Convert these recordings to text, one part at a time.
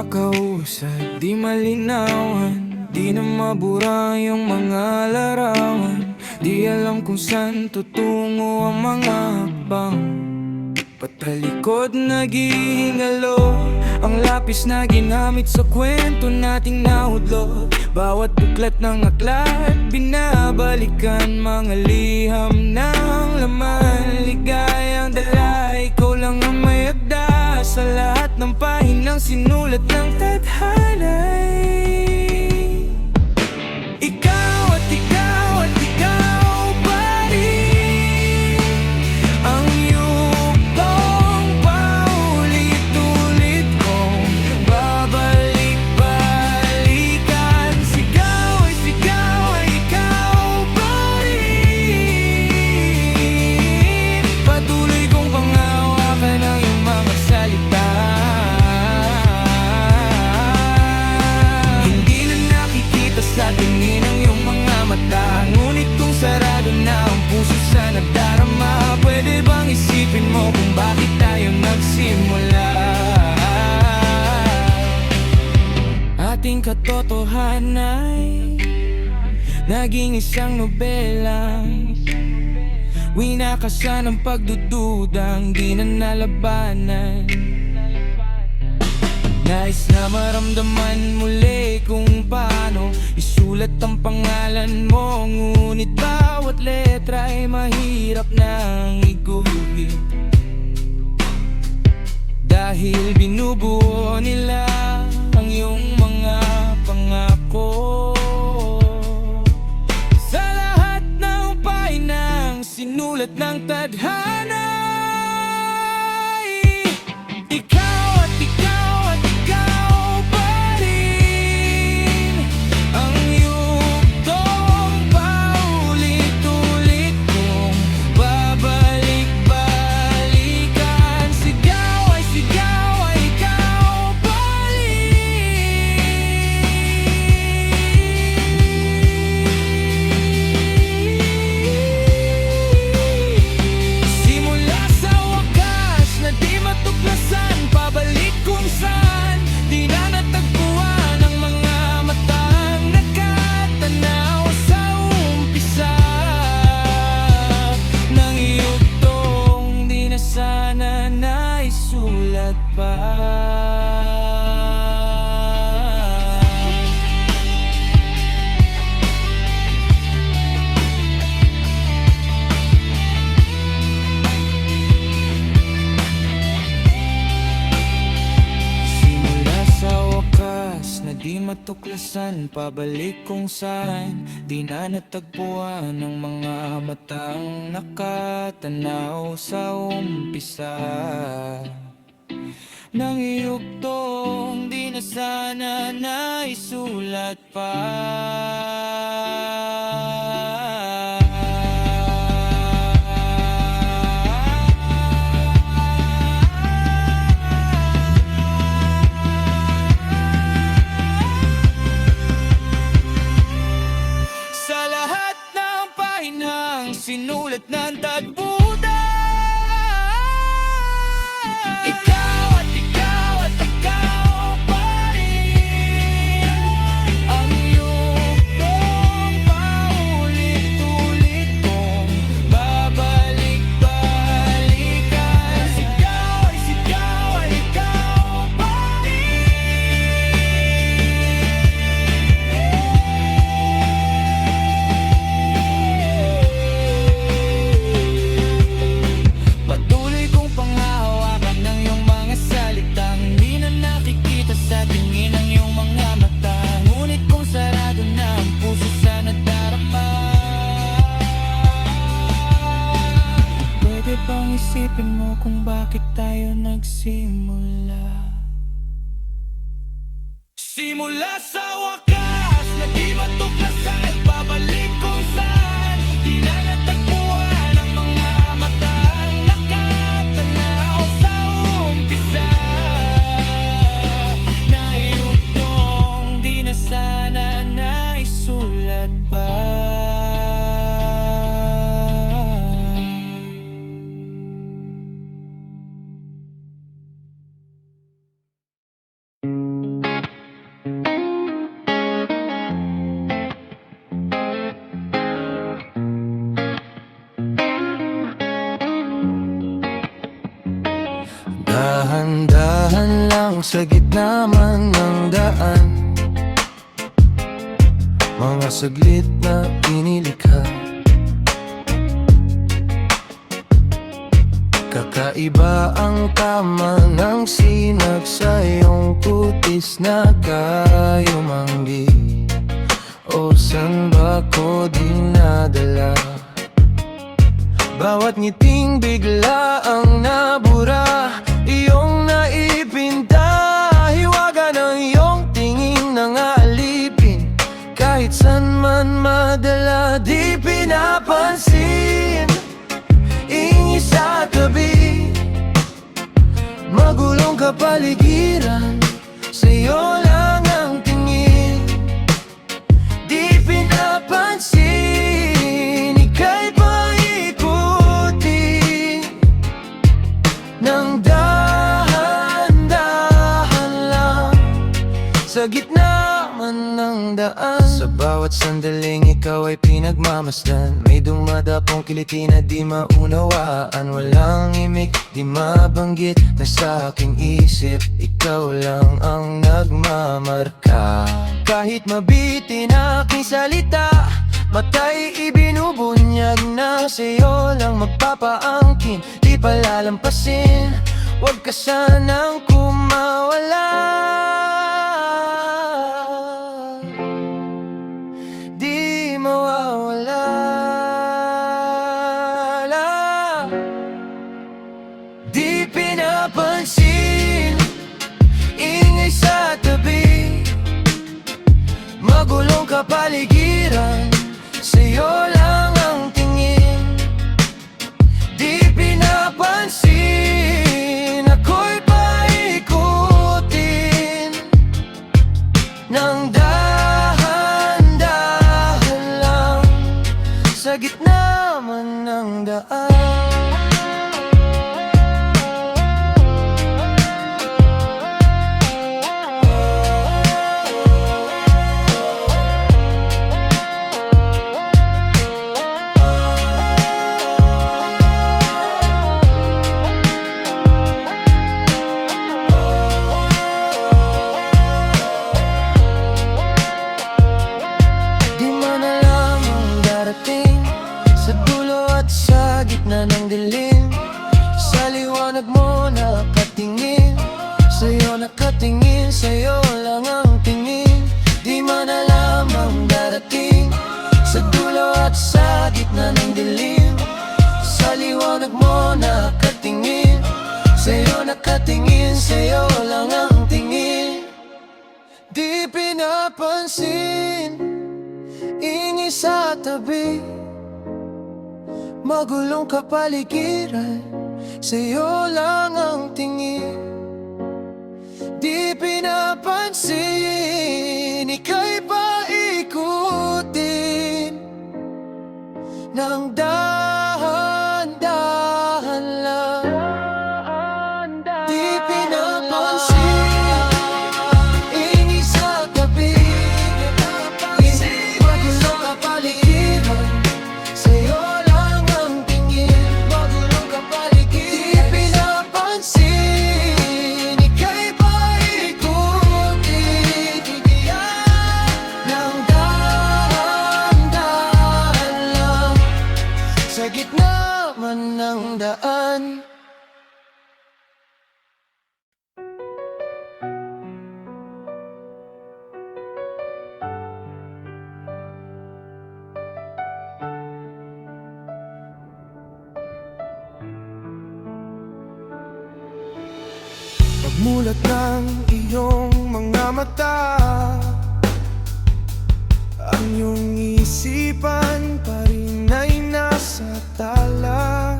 makausad, di malinawan, di na mabura yung mga larawan. Di alam kung saan tutungo ang mga hakbang. Patalikod naghihingalo, ang lapis na ginamit sa kwento nating nahudlot. Bawat buklat ng aklat, binabalikan mga liham ng laman. Ligayang dala, ikaw lang ang may agda sa lahat ng pahinang sinulat ng tadhana'y ikaw at ikaw at ikaw pa rin. Ang yugtong paulit-ulit kong babalik-balikan. Sigaw ay ikaw pa rin. Patuloy kong panghawakan ang iyong mga salita. Hindi na nakikita sa tingin ang iyong mga mata, ngunit kung sarado na ang puso sa nagdarama. Pwede bang isipin mo kung bakit tayo nagsimula? Ating katotohanan ay naging isang nobelang winakasan ng pagdududang di na nalabanan. Nais na maramdaman muli kung paano isulat ang pangalan mo, ngunit bawat letra ay mahirap nang iguhit, dahil binubuo nila ang iyong mga pangako. Sa lahat ng pahinang sinulat ng tadhana, ikaw at ikaw pa rin. Ang yugtong paulit-ulit kong babalik-balikan. Sigaw ay ikaw pa rin. Simula sa wakas na di matuklasan, pabalik kung saan di na natagpuan ang mga matang nakatanaw sa umpisa ng yugtong di na sana naisulat pa. Simula sa wakas na di matuklasan, pabalik kung saan di na natagpuan ang mga matang nakatanaw sa umpisa ng yugtong di na sana naisulat pa. Sa lahat ng pahinang sinulat ng tagbuda, ikaw at ikaw pa rin. Ang yugtong paulit-ulit kong babalik-balikan. Sigaw ay ikaw pa rin. Patuloy kong panghahawakan ng iyong mga salitang di na nakikita sa tingin ng iyong mga mata, ngunit kung sarado na ang puso sa nadarama. Pwede bang isipin mo kung bakit tayo nagsimula? Simula sa wakas na di matuklasan, babalik kung saan di na natagpuan ang mga matang nakatanaw sa umpisa na yugtong di na sana naisulat pa. sa gitna man ng daan, mga saglit na inilikha. Kakaiba ang tama ng sinag sa iyong kutis na kayumanggi. O saan ba ko dinadala? Bawat ngiting bigla ang nabura, iyong naipinta. Hiwaga ng iyong tingin na alipin, kahit saan man madala di pinapansin. Ingi sa tabi, magulong kapaligiran, sa'yo lang ang tingin. Di pinapansin, ika'y paikuti nang dahan-dahan lang, sa gitna man ng daan. Sa bawat sandaling ikaw ay pinagmamasdan, may dumadapong kiliti na di maunawaan. Walang imik, di mabanggit na sa aking isip, ikaw lang ang nagmamarka. Kahit mabitin aking salita, matay ibinubunyag na sa'yo lang magpapaangkin, di palalampasin. Huwag ka sanang kumawala, di mawawala. Di pinapansin, ingay sa tabi, magulong kapaligiran, sa'yo lang ang tingin. Di pinapansin, ako'y paikutin nang dahan-dahan lang, sa gitna man ng daan. Sa dulo at sa gitna ng dilim, sa liwanag mo nakatingin, sa'yo nakatingin, sa'yo lang ang tingin. Di man alam ang darating, sa dulo at sa gitna ng dilim, sa liwanag mo nakatingin, sa'yo nakatingin, sa'yo lang ang tingin. Di pinapansin, ingay sa tabi, magulong kapaligiran, sa'yo lang ang tingin. Di pinapansin, ika'y paikutin nang dahan-dahan lang. Di pinapansin, ingay sa tabi, magulong kapaligiran, sa'yo lang ang tingin. Magulong kapaligiran, di pinapansin, ika'y paikutin nang dahan-dahan lang, sa gitna man ng daan. Pagmulat ng iyong mga mata, ang iyong isipan pa rin ay nasa tala.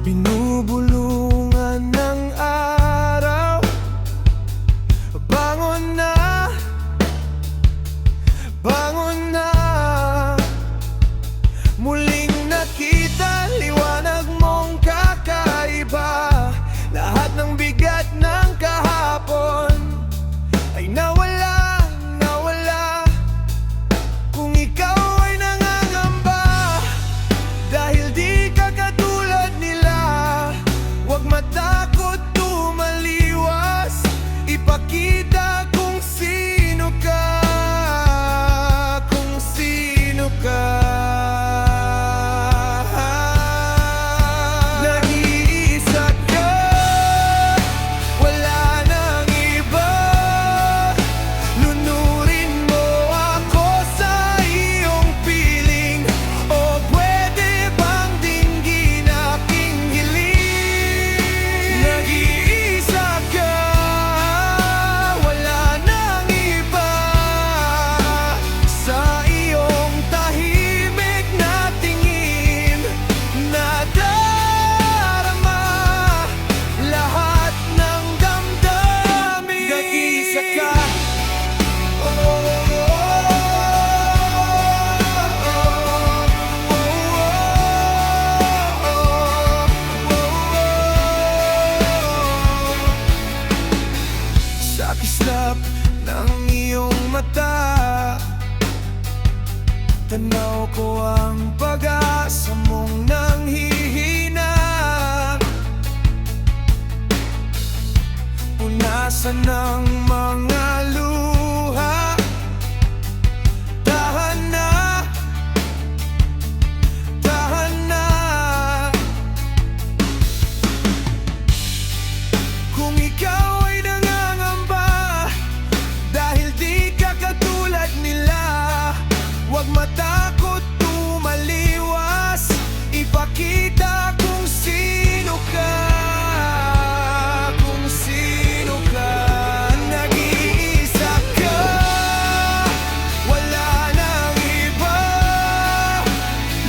Binubulungan ng araw, bangon na, bangon na. Muling nakita liwanag mong kakaiba, lahat ng bigay Tanaw ko ang pag-asa mong nanghihina, punasan ng mga luha. Tahan na, tahan na. Kung ikaw ay nangangamba dahil di ka katulad nila, huwag matakot tumaliwas, ipakita kung sino ka, kung sino ka. Nag-iisa ka, wala nang iba.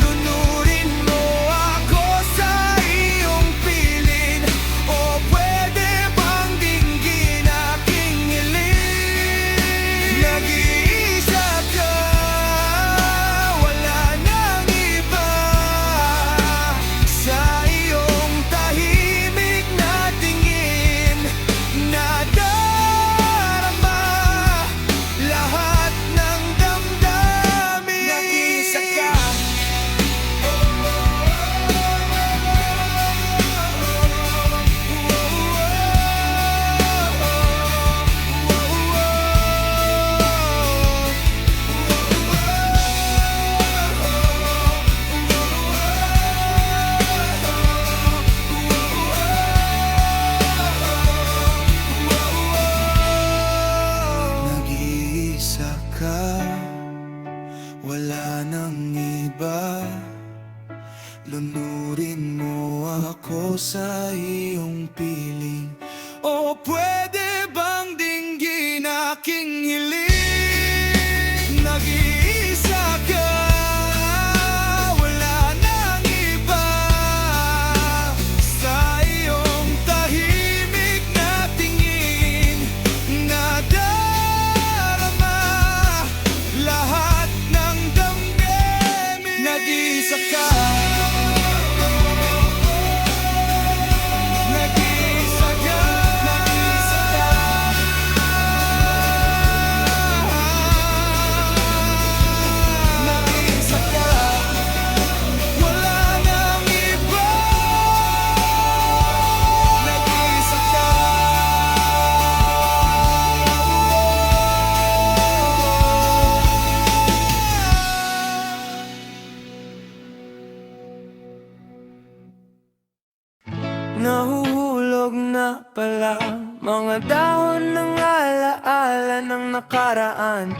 Lunurin mo ako sa iyong piling, o pwede bang dinggin aking hiling? Nag-iisa ka, wala nang iba. Sa iyong tahimik na tingin, nadarama lahat ng damdamin. Nag-iisa ka. Nag-iisa ka, wala nang iba. Lunurin mo ako sa iyong piling, o pwede bang dinggin aking hiling? Nag-iisa ka, wala nang iba. Sa iyong tahimik na tingin, nadarama lahat ng damdamin. Nag-iisa ka. Nag-iisa ka, nag-iisa ka. Nag-iisa ka, wala nang iba. Nag-iisa ka. Nahuhulog na pala mga dahon ng alaala ng nakaraan,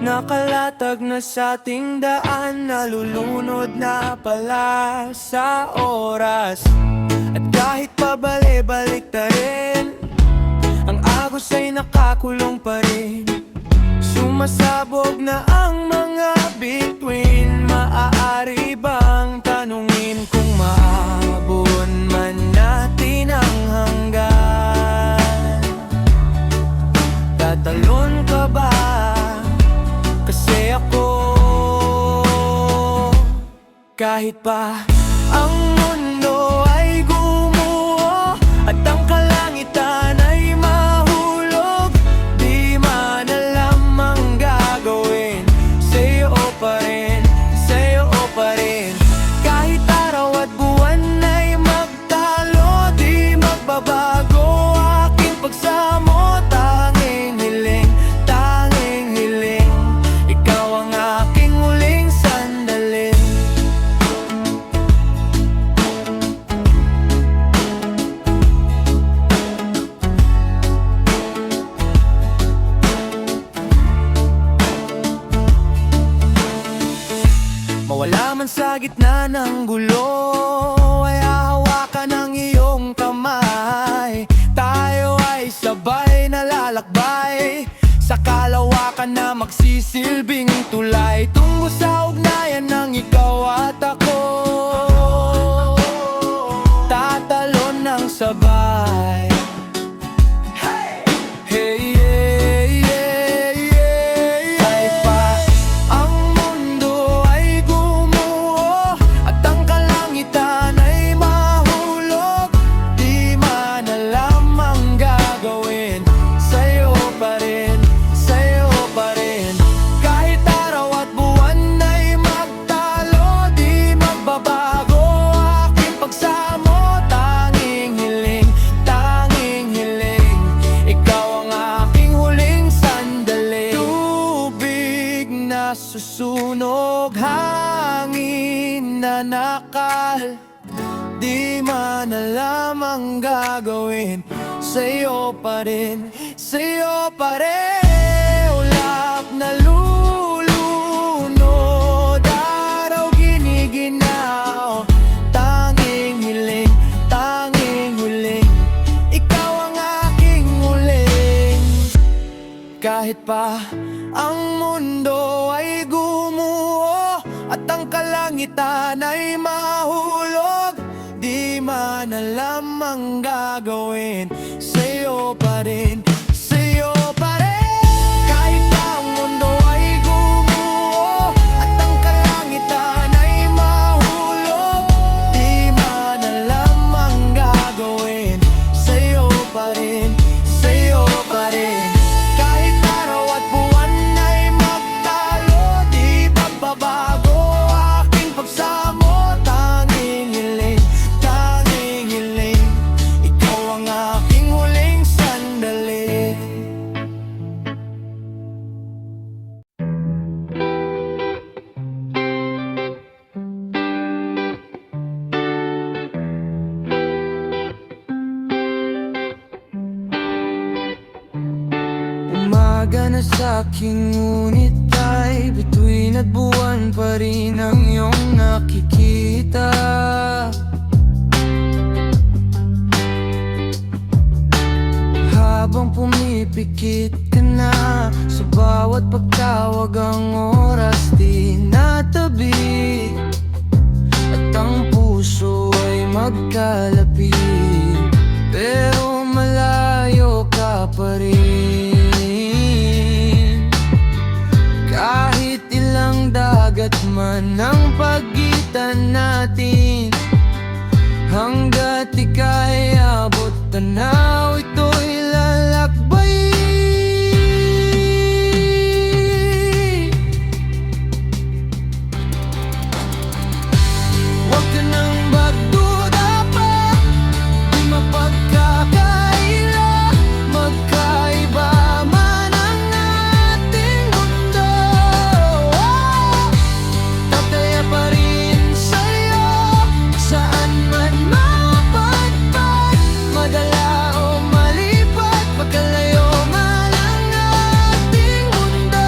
nakalatag na sa ating daan, nalulunod na pala sa oras. At kahit pabalik-balik ta rin, ang agos ay nakakulong pa rin. Sumasabog na ang mga bituin, maaari bang tanungin kung maabot man natin ang hanggan? Tatalon ka ba? Kasi ako, kahit pa ang mundo ay gumuho at ang kalangitan ay mahulog, di man alam ang gagawin. Sa'yo pa rin, sa'yo pa rin. Kahit araw at buwan ay magtalo, di magbabago aking pagsamo. Tanging hiling, ikaw ang aking huling sandalin. Mawala man sa gitna ng gulo, ay hahawakan ng iyong kamay. Tayo ay sabay na lalakbay sa kalawakan na magsisilbing tulay, tungo sa ugnayan ng ikaw at ako. Tatalon ng sabay. Hey, yeah, yeah, yeah. Kahit pa ang mundo ay gumuho at ang kalangitan ay mahulog, di man alam ang gagawin. Sa'yo pa sunog, hangin na nakal. Di man alam ang gagawin, sa'yo pa rin, sa'yo pa rin. Ulap na lulunod, araw giniginaw. Tanging hiling, tanging huling, ikaw ang aking huling. Kahit pa ang mundo ay gumuho at ang kalangitan ay mahulog, di man alam ang gagawin, sa'yo pa rin, sa'yo pa rin. Kahit pa ang mundo ay gumuho at ang kalangitan ay mahulog, di man alam ang gagawin, sa'yo pa rin, sa'yo pa rin. Kahit araw at buwan ay magtalo, di pagbabago aking pagsamo. Tanging hiling, tanging hiling, ikaw ang aking huling sandali. Umaga na sa'king ngunit ay bituin at buwan pa rin ang iyong nakikita. Habang pumipikit ka na sa bawat pagtawag, ang oras di natabi at ang puso ay magkalapit, pero malayo ka pa rin. Kahit ilang dagat man ang pagitan natin, hanggat ika'y abot tanaw, ito'y lalakbay. Huwag ka nang magduda pa, di mapagkakaila. Magkaiba man ang ating mundo, tataya pa rin sa'yo saan man mapadpad. Madala o malipat, pagkalayo man ang ating mundo.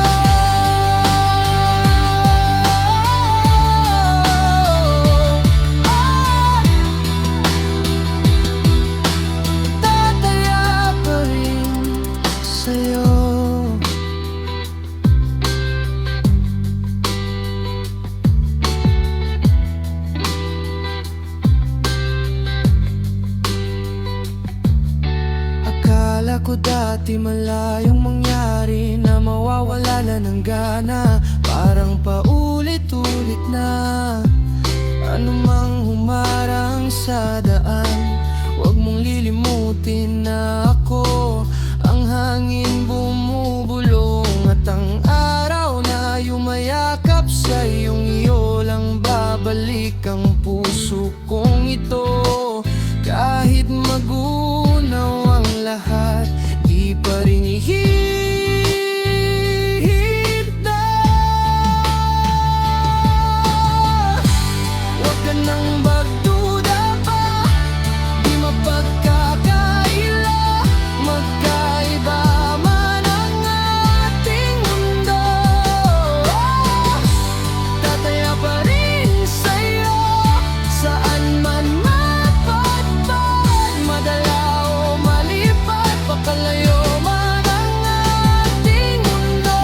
Tataya pa rin sa'yo. Akala ko dati malayong mangyari na mawawala na ng gana, parang paulit-ulit na anumang humarang sa daan. Huwag mong lilimutin na ako ang hangin bumubulong at ang araw na yumayakap sa iyong iyo lang babalik ang puso kong ito. Kahit magunaw ang lahat, di pa rin ihigda. Huwag ka nang magduda pa, di mapagkakaila. Magkaiba man ang ating mundo, tataya pa rin sa'yo saan man mapadpad. Madala o malipat, pagkalayo man ang ating mundo.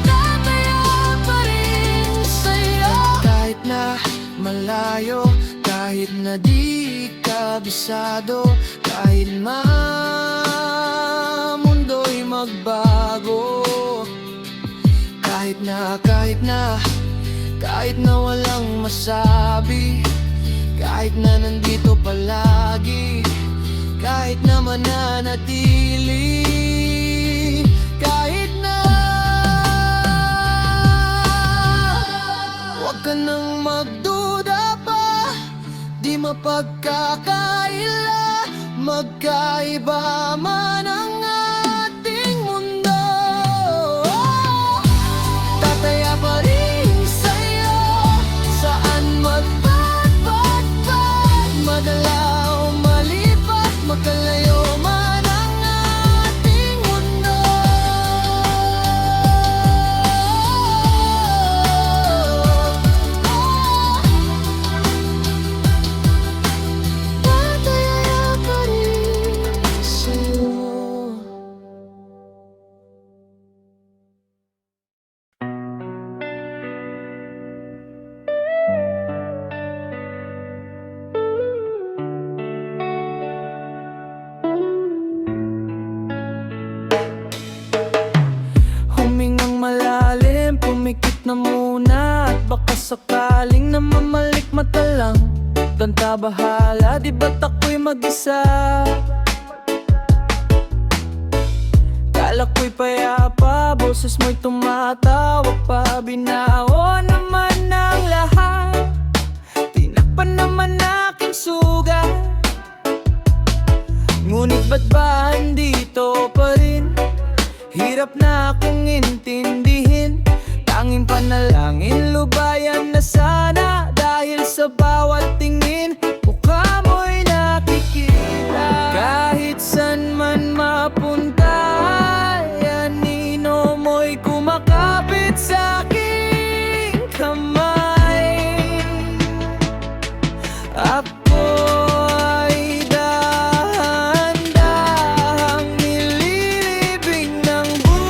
Tataya pa rin sa'yo. Kahit na malayo, kahit na di kabisado, kahit mundo'y magbago. Kahit na, kahit na walang masabi, kahit na nandito palagi, kahit na mananatili, kahit na huwag ka nang magduda pa, di mapagkakaila. Magkaiba man ang ating mundo, tataya pa rin sa'yo. Saan magpapagpag, madala o malipat, magkalayo man ang ating mundo. Tataya pa rin sa'yo. Humingang malalim, pumikit na muna, at baka sakaling na mamalik mata lang. Tanta bahala, di ba't ako'y mag-isa? Kala ko'y payapa, boses mo'y tumatawag pa. Binaon naman ang lahat, tinakpan naman aking sugat. Ngunit ba't ba andito pa rin? Hirap na akong intindihin. Tanging panalangin, lubayan na sana. Dahil sa bawat tingin, mukha mo'y nakikita. Kahit san man mapunta, anino mo'y kumakapit sa aking kamay. Ako ay dahan-dahang nililibing ng buhay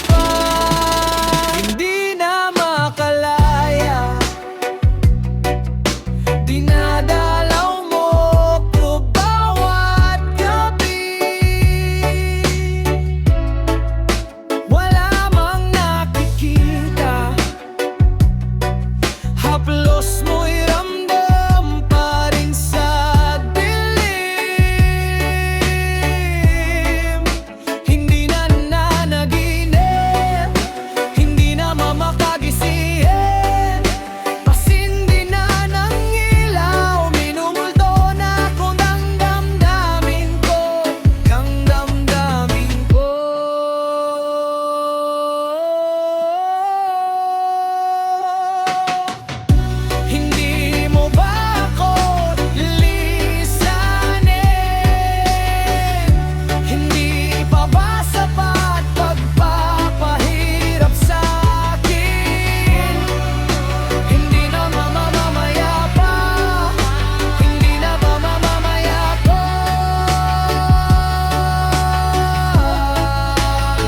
pa. Hindi na makalaya, dinadalaw mo ko bawat gabi. Wala mang nakikita, haplos mo'y ramdam pa rin sa dilim. Hindi na nanaginip, hindi na mamakagising. Pasindi na ng ilaw, minumulto na ako ng damdamin ko, ng damdamin ko. Hindi mo ba ako lilisanin? Hindi pa ba sapat pagpapahirap sa'kin? Hindi na mamamamaya pa, hindi na ba mamamaya pa?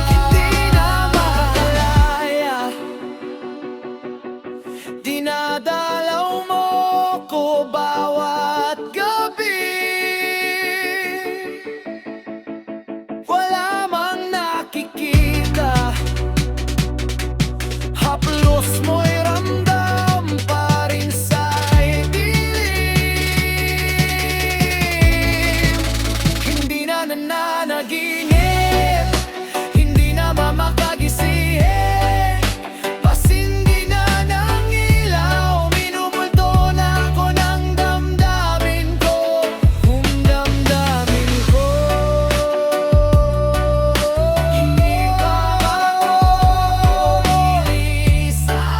Hindi na makakalaya, dinadalaw mo ko bawat gabi. Wala mang nakikita, haplos mo'y ramdam pa rin sa dilim. Hindi na nananaginip, hindi na mamakagising. Pasindi na ng ilaw, minumulto na ako ng damdamin ko, damdamin ko. Hindi pa ako lilisanin.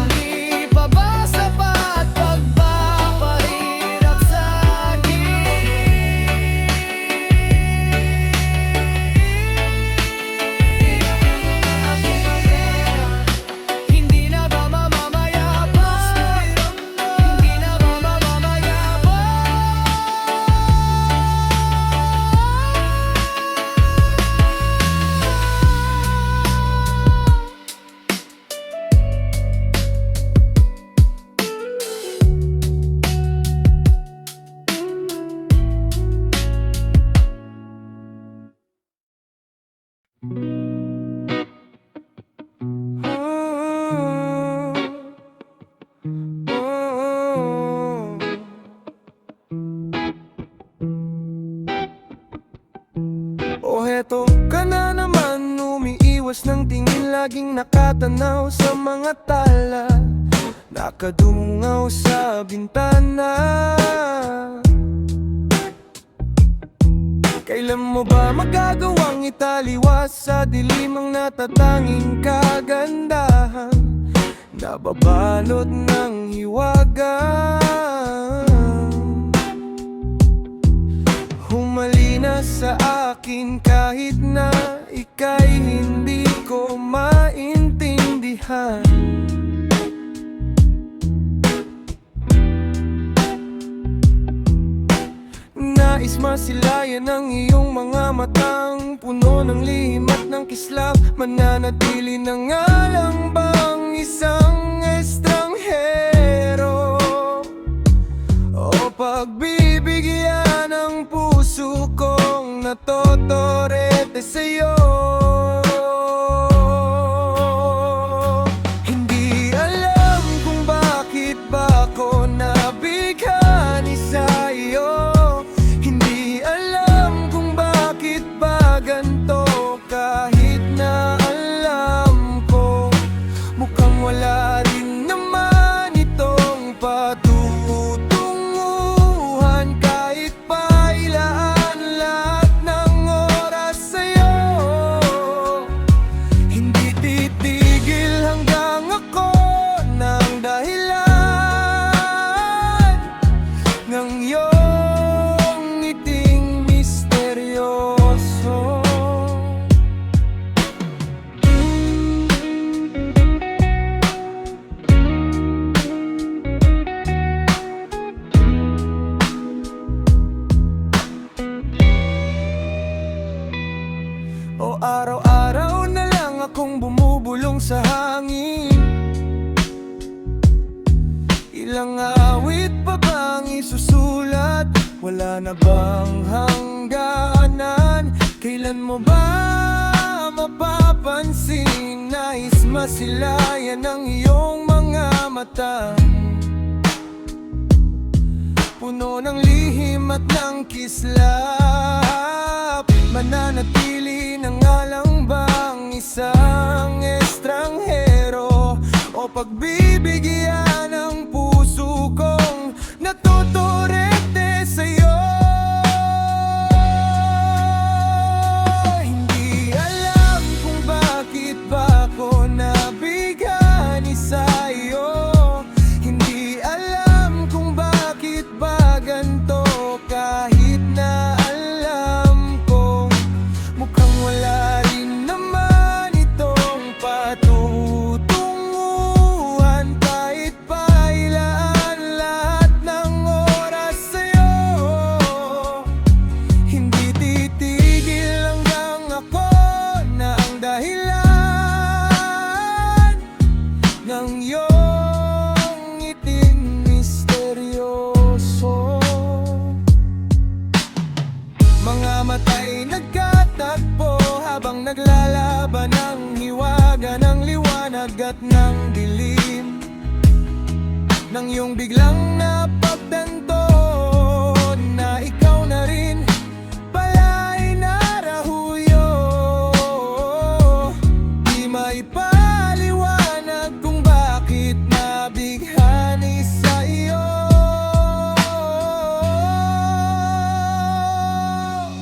Hindi pa ba sapat pagpapahirap sa'kin? Hindi na ba mamamaya pa? Hindi na ba mamamaya pa? Oh, heto ka na naman Iwas ng tingin, laging nakatanaw sa mga tala, nakadungaw sa bintana. Kailan mo ba magagawang italiwas sa dilim ang natatanging kagandahan, nababalot ng hiwaga? Humalina sa akin kahit na ika'y hindi ko maintindihan. Nais masilayan ang iyong mga matang puno ng lihim at ng kislap. Mananatili na nga lang bang isang estranghero o pagbibigyan ang puso kong natotorete sa'yo? Hindi alam kung bakit ba ako nabighani sa'yo. Hindi alam kung bakit ba ganito, kahit na alam ko mukhang wala rin naman itong patutunguhan. Kahit pa ilaan lahat ng oras sa'yo, hindi titigil hanggang ako ng dahilan ng iyong ngiting misteryoso. O araw-araw na lang akong bumubulong sa hangin. Ilang awit pa bang isusulat? Wala na bang hangganan? Kailan mo ba mapapansin? Nais masilayan ang iyong mga mata, puno ng lihim at ng kislap. Mananatili na nga lang bang isang estranghero o pagbibigyan ang puso kong natotorete sa'yo? Hindi alam kung bakit ba ako nabighani sa'yo. Hindi alam kung bakit ba ganito, kahit na alam kong mukhang wala rin naman itong patutunguhan. Kahit pa ilaan lahat ng oras sa'yo, hindi titigil hanggang ako na ang dahilan ng iyong ngiting misteryoso. Mga mata'y nagkatagpo habang naglalaban ng hiwaga ng liwanag at ng dilim, nang iyong biglang napagtanto na ikaw na rin pala'y narahuyo. Di maipaliwanag kung bakit nabighani sa iyo.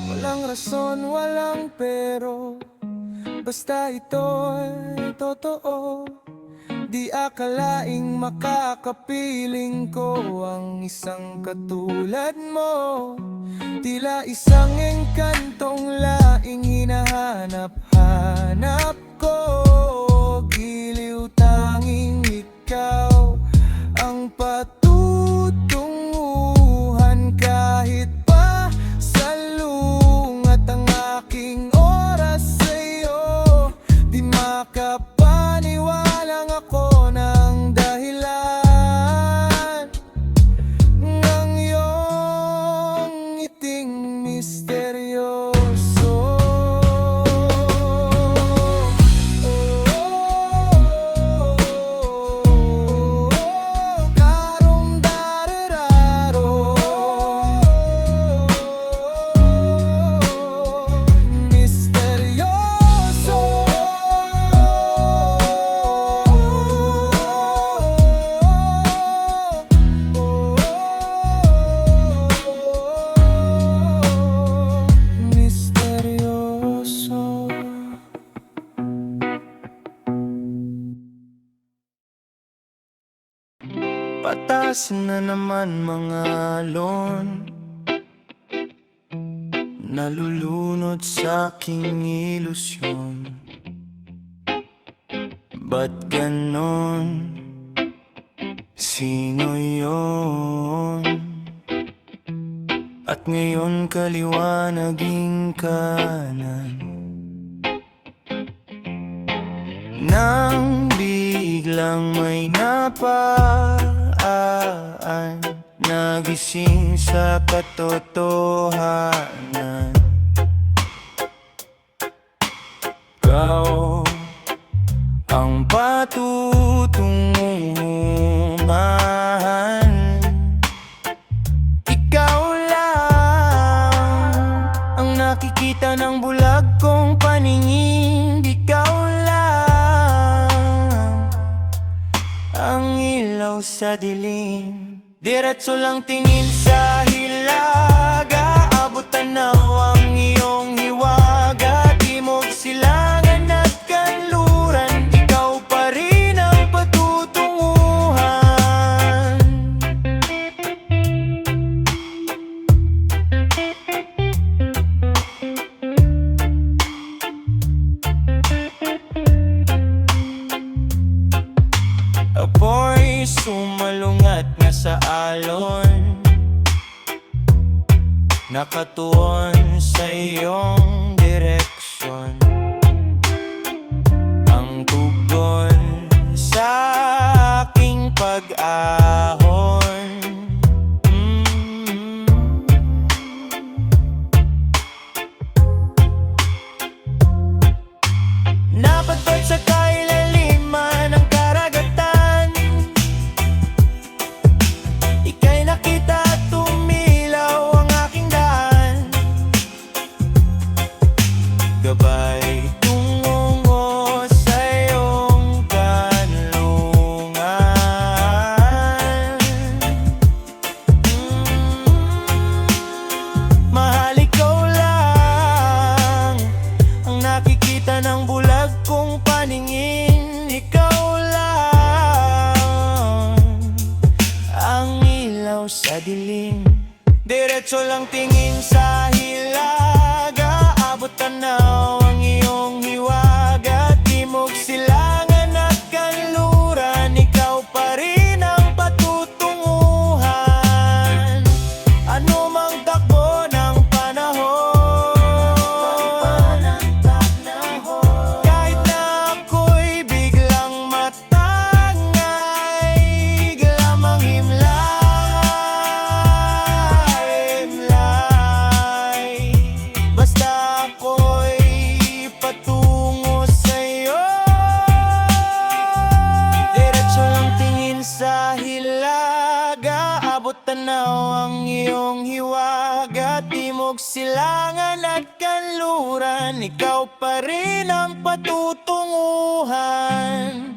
Walang rason, walang pero, basta ito'y totoo. Di akalaing makakapiling ko ang isang katulad mo. Tila isang engkantong laing hinahanap-hanap ko. Giliw tanging ikaw ang patutunguhan. Kahit pa salungat ang aking oras sa'yo, di makapaniwalang ako ng dahilan ng iyong ngiting misteryoso. Oras na naman mga alon, nalulunod sa aking ilusyon. Ba't ganon? Sino yun? At ngayon kaliwa naging kanan, nang biglang may napaan, nagising sa katotohanan. Ikaw ang patutunguhan, ikaw lang ang nakikita ng bulag kong paningin. Ikaw lang ang ilaw sa dilim. Diretso lang tingin sa hilaga, abot tanaw ang iyong hiwaga. Timog, silangan at kanluran, ikaw pa rin ang patutunguhan. Apoy sumalungat nga sa alon, nakatuon sa iyong direksyon. Ang tugon sa aking pag-ahon, napadpad sa kailaliman ng karagatan. Ika'y nakita at tumilaw ang aking daan, gabay tungo sa iyong kanlungan. Mahal, ikaw lang ang nakikita ng bulag kong paningin. Ikaw lang ang ilaw sa dilim. Diretso lang tingin sa hilaga, abot tanaw ang iyong hiwaga. Timog, silangan at kanluran, ikaw pa rin ang patutunguhan. Ano mang takbo ng panahon, kahit na ako'y biglang matangay, lamang himlay, basta ako'y patungo sa'yo. Diretso lang tingin sa hilaga, abot tanaw ang iyong hiwaga. Timog, silangan at kanluran, ikaw pa rin ang patutunguhan.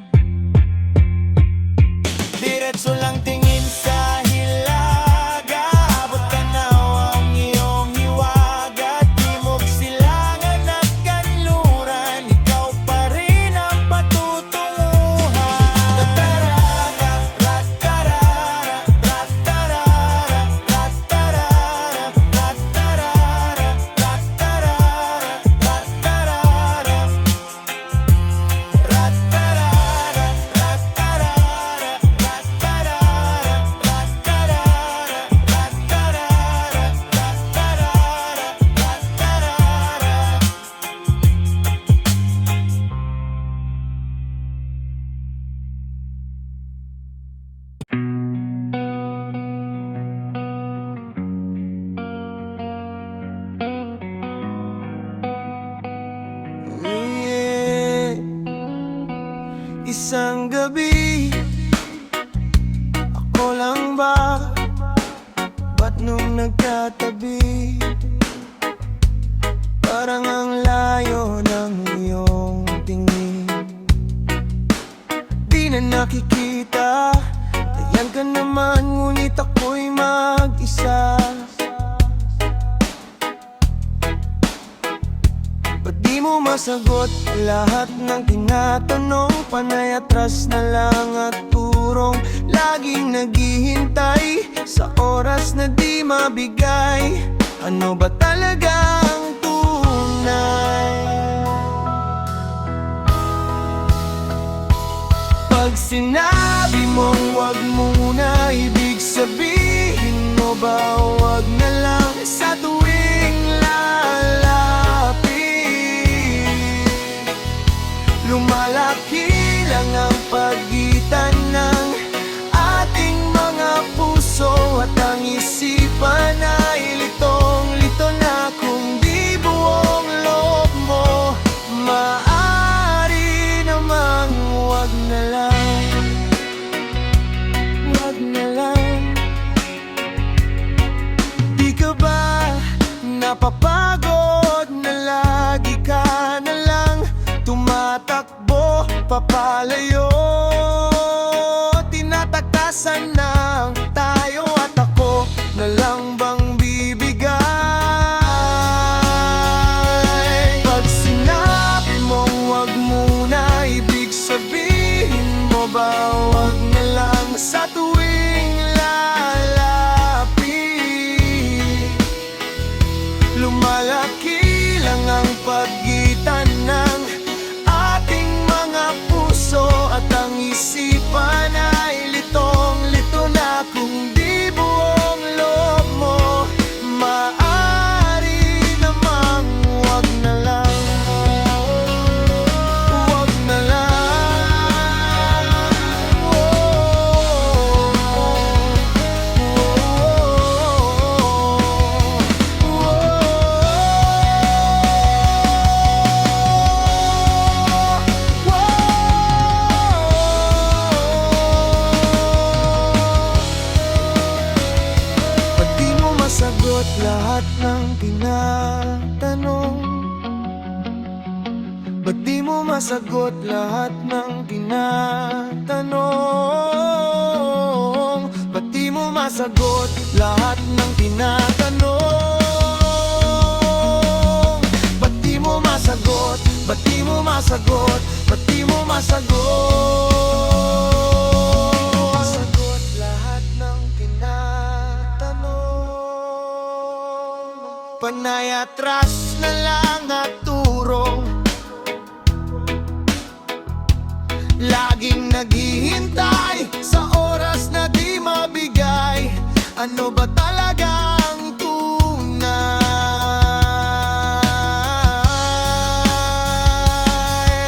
Diretso lang tingin sa hilaga, abot tanaw ang iyong hiwaga. Timog, silangan at kanluran, ikaw pa rin ang patutunguhan. Ratarara, ratarara, ratarara, ratarara, ratarara, ratarara, ratarara, Isang gabi, ako lang ba? Ba't nung nagkatabi, parang ang layo ng iyong tingin? Di na nakikita, ayan ka naman, ngunit ako'y mag-isa. Ba't di mo masagot lahat ng tinatanong? Panay atras na lang at naturong laging naghihintay sa oras na di mabigay. Ano ba talaga ang tunay? Pag sinabi mong wag muna, ibig sabihin mo ba wag na lang sa tuwing lalapit? Lumalaki lang ang pagitan ng ating mga puso at ang isipan ay litong-lito na kung di buong loob mo. Maaari namang wag na lang, wag na lang. Di ka ba napapagod na lagi ka na lang tumatakbo papalayo? Tinatakasan ng tayo at ako na lang bang bibigay? Pag sinabi mong wag muna, ibig sabihin mo ba wag na lang sa tuwing lalapit? Lumalaki lang ang pagitan ng ating mga puso at ang isipan ay litong-lito na kung di buong loob mo. Maaari namang wag na lang, wag na lang. Pag di mo masagot lahat ng tinatanong, ba't di mo masagot lahat ng tinatanong? Ba't di mo masagot lahat ng tinatanong? Ba't di mo masagot? Ba't di mo masagot? Ba't di mo masagot? Masagot lahat ng tinatanong. Panay atras na lang at turong, laging naghihintay sa oras na di mabigay. Ano ba talaga ang tunay?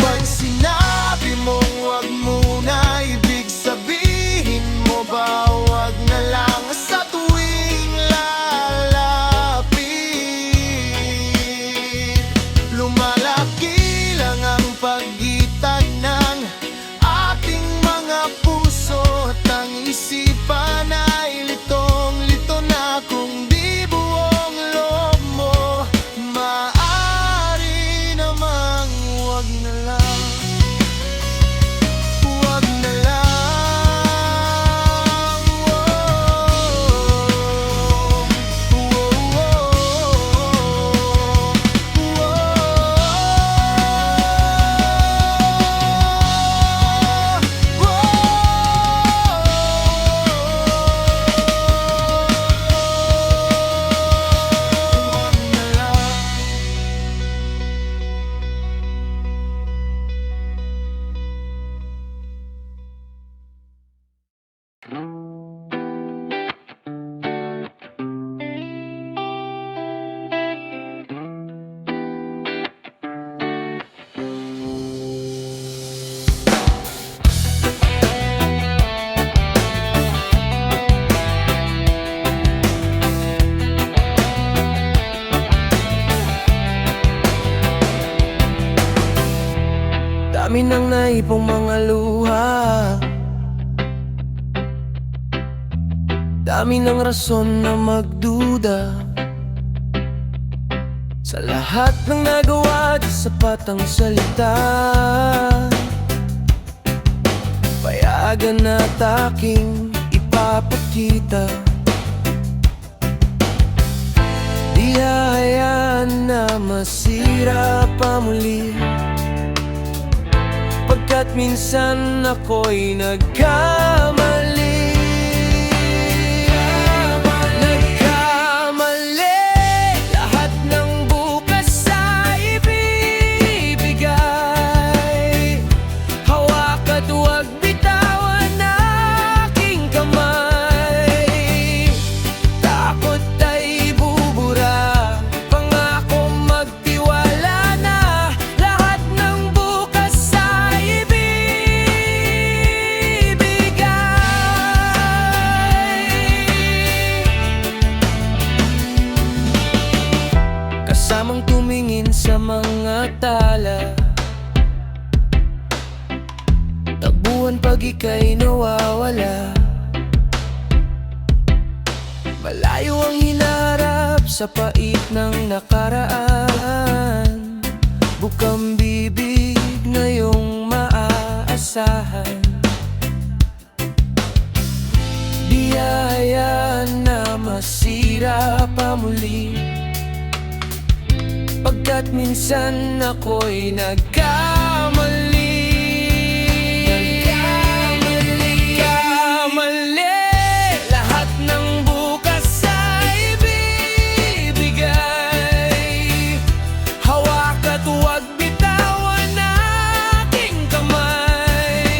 Pag sinabi mong wag muna, ibig sabihin mo ba wag na lang sa tuwing lalapit? Lumalaki lang ang pagitan ng ating mga puso at ang isipan ay litong-lito na kung di buong loob mo. Maaari namang wag na lang, wag na lang. Dami nang naipong mga luha, dami ng rason na magduda. Sa lahat ng nagawa, di sapat ang salita. Payagan at aking ipapakita. Di hahayaan na masira pa muli. Pagkat minsan ako'y nagkamali. Lahat ng bukas ay ibibigay. Hawak at huwag bitawan aking kamay. Takot ay bubura, pangako magtiwala na. Lahat ng bukas ay ibibigay. Kasamang tumingin sa mga tala, tabuhan pag ika'y nawawala. Malayo ang hinaharap sa pait ng nakaraan. Bukang bibig ngayong maaasahan. Di hayaan na masira pa muli. Pagkat minsan ako'y nagkamali. Lahat ng bukas ay ibibigay. Hawak at huwag bitawan aking kamay.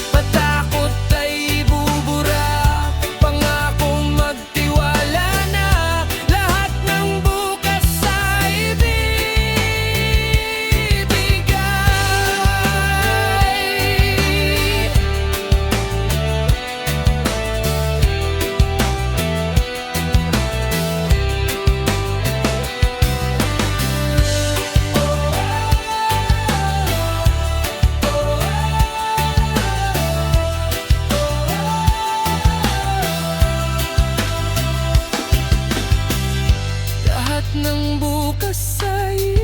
Matakot ay bubura, pangakong magtiwala na. Lahat ng bukas ay ibibigay. Lahat ng bukas ay